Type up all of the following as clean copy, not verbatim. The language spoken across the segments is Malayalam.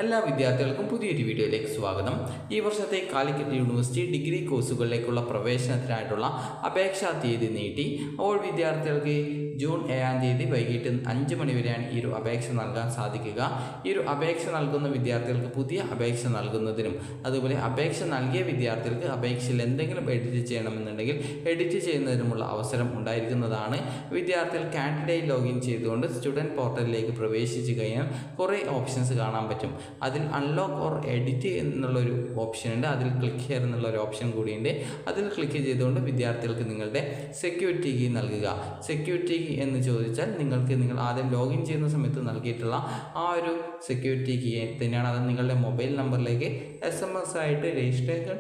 എല്ലാ വിദ്യാർത്ഥികൾക്കും പുതിയൊരു വീഡിയോയിലേക്ക് സ്വാഗതം. ഈ വർഷത്തെ കാലിക്കറ്റ് യൂണിവേഴ്സിറ്റി ഡിഗ്രി കോഴ്സുകളിലേക്കുള്ള പ്രവേശനത്തിനായിട്ടുള്ള അപേക്ഷാ തീയതി നീട്ടി. അപ്പോൾ വിദ്യാർത്ഥികൾക്ക് ജൂൺ 7-ാം തീയതി വൈകിട്ട് 5 മണി വരെയാണ് ഈ ഒരു അപേക്ഷ നൽകാൻ സാധിക്കുക. ഈ ഒരു അപേക്ഷ നൽകുന്ന വിദ്യാർത്ഥികൾക്ക് പുതിയ അപേക്ഷ നൽകുന്നതിനും അതുപോലെ അപേക്ഷ നൽകിയ വിദ്യാർത്ഥികൾക്ക് അപേക്ഷയിൽ എന്തെങ്കിലും എഡിറ്റ് ചെയ്യണമെന്നുണ്ടെങ്കിൽ എഡിറ്റ് ചെയ്യുന്നതിനുമുള്ള അവസരം ഉണ്ടായിരിക്കുന്നതാണ്. വിദ്യാർത്ഥികൾ കാൻഡിഡേറ്റ് ലോഗിൻ ചെയ്തുകൊണ്ട് സ്റ്റുഡൻറ്റ് പോർട്ടലിലേക്ക് പ്രവേശിച്ച് കഴിഞ്ഞാൽ കുറേ ഓപ്ഷൻസ് കാണാൻ പറ്റും. അതിൽ അൺലോക്ക് ഓർ എഡിറ്റ് എന്നുള്ളൊരു ഓപ്ഷൻ ഉണ്ട്. അതിൽ ക്ലിക്ക് ഹിയർ എന്നുള്ളൊരു ഓപ്ഷൻ കൂടിയുണ്ട്. അതിൽ ക്ലിക്ക് ചെയ്തുകൊണ്ട് വിദ്യാർത്ഥികൾക്ക് നിങ്ങളുടെ സെക്യൂരിറ്റി കീ നൽകുക. സെക്യൂരിറ്റി കീ എന്ന് ചോദിച്ചാൽ നിങ്ങൾ ആദ്യം ലോഗിൻ ചെയ്യുന്ന സമയത്ത് നൽകിയിട്ടുള്ള ആ ഒരു സെക്യൂരിറ്റി കീ തന്നെയാണ്. അത് നിങ്ങളുടെ മൊബൈൽ നമ്പറിലേക്ക് SMS ആയിട്ട് രജിസ്ട്രേഷൻ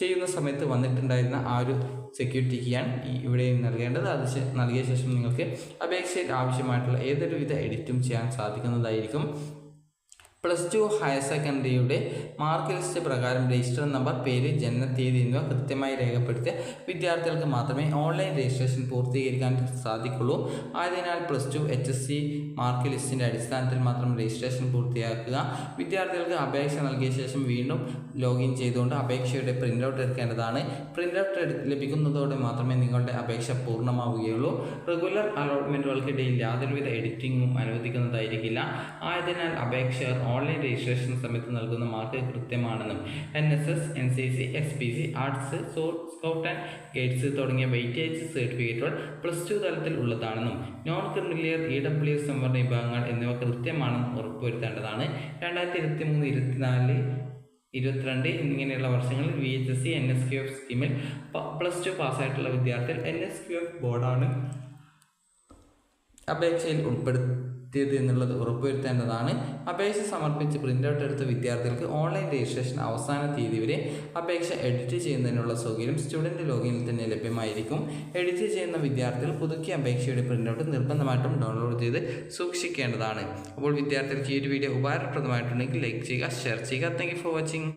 ചെയ്യുന്ന സമയത്ത് വന്നിട്ടുണ്ടായിരുന്ന ആ ഒരു സെക്യൂരിറ്റി കീയാണ് ഇവിടെ നൽകേണ്ടത്. അത് നൽകിയ ശേഷം നിങ്ങൾക്ക് അപേക്ഷയിൽ ആവശ്യമായിട്ടുള്ള ഏതൊരു വിധ എഡിറ്റും ചെയ്യാൻ സാധിക്കുന്നതായിരിക്കും. +2 ഹയർ സെക്കൻഡറിയുടെ മാർക്ക് ലിസ്റ്റ് പ്രകാരം രജിസ്റ്റർ നമ്പർ, പേര്, ജനനത്തീയതി എന്നിവ കൃത്യമായി രേഖപ്പെടുത്തിയ വിദ്യാർത്ഥികൾക്ക് മാത്രമേ ഓൺലൈൻ രജിസ്ട്രേഷൻ പൂർത്തീകരിക്കാൻ സാധിക്കുള്ളൂ. ആയതിനാൽ +2 HSC മാർക്ക് ലിസ്റ്റിൻ്റെ അടിസ്ഥാനത്തിൽ മാത്രം രജിസ്ട്രേഷൻ പൂർത്തിയാക്കുക. വിദ്യാർത്ഥികൾക്ക് അപേക്ഷ നൽകിയ ശേഷം വീണ്ടും ലോഗിൻ ചെയ്തുകൊണ്ട് അപേക്ഷയുടെ പ്രിൻ്റ് ഔട്ട് എടുക്കേണ്ടതാണ്. പ്രിൻ്റ് ഔട്ട് ലഭിക്കുന്നതോടെ മാത്രമേ നിങ്ങളുടെ അപേക്ഷ പൂർണ്ണമാവുകയുള്ളൂ. റെഗുലർ അലോട്ട്മെൻറ്റുകൾക്കിടയിൽ യാതൊരുവിധ എഡിറ്റിങ്ങും അനുവദിക്കുന്നതായിരിക്കില്ല. ആയതിനാൽ അപേക്ഷകർ ഓൺലൈൻ രജിസ്ട്രേഷൻ സമയത്ത് നൽകുന്ന മാർക്ക് കൃത്യമാണെന്നും NSS, NCC, SPC, arts, scout and guides തുടങ്ങിയ വെയിറ്റേജ് സർട്ടിഫിക്കറ്റുകൾ +2 തലത്തിൽ ഉള്ളതാണെന്നും നോൺ ക്രിമിനൽ EWS സംവരണ വിഭാഗങ്ങൾ എന്നിവ കൃത്യമാണെന്നും ഉറപ്പുവരുത്തേണ്ടതാണ്. 2023, 24, 22 എന്നിങ്ങനെയുള്ള വർഷങ്ങളിൽ VHSC NSQF സ്കീമിൽ +2 പാസ്സായിട്ടുള്ള വിദ്യാർത്ഥികൾ NSQF ബോർഡാണ് അപേക്ഷയിൽ ഉൾപ്പെടുത്തിയത് എന്നുള്ളത് ഉറപ്പുവരുത്തേണ്ടതാണ്. അപേക്ഷ സമർപ്പിച്ച് പ്രിൻ്റ് ഔട്ട് എടുത്ത വിദ്യാർത്ഥികൾക്ക് ഓൺലൈൻ രജിസ്ട്രേഷൻ അവസാന തീയതി വരെ അപേക്ഷ എഡിറ്റ് ചെയ്യുന്നതിനുള്ള സൗകര്യം സ്റ്റുഡൻറ്റ് ലോഗിനിൽ തന്നെ ലഭ്യമായിരിക്കും. എഡിറ്റ് ചെയ്യുന്ന വിദ്യാർത്ഥികൾ പുതുക്കിയ അപേക്ഷയുടെ പ്രിൻ്റ് ഔട്ട് നിർബന്ധമായിട്ടും ഡൗൺലോഡ് ചെയ്ത് സൂക്ഷിക്കേണ്ടതാണ്. അപ്പോൾ വിദ്യാർത്ഥികൾക്ക് ഈ ഒരു വീഡിയോ ഉപകാരപ്രദമായിട്ടുണ്ടെങ്കിൽ ലൈക്ക് ചെയ്യുക, ഷെയർ ചെയ്യുക. Thank you for watching.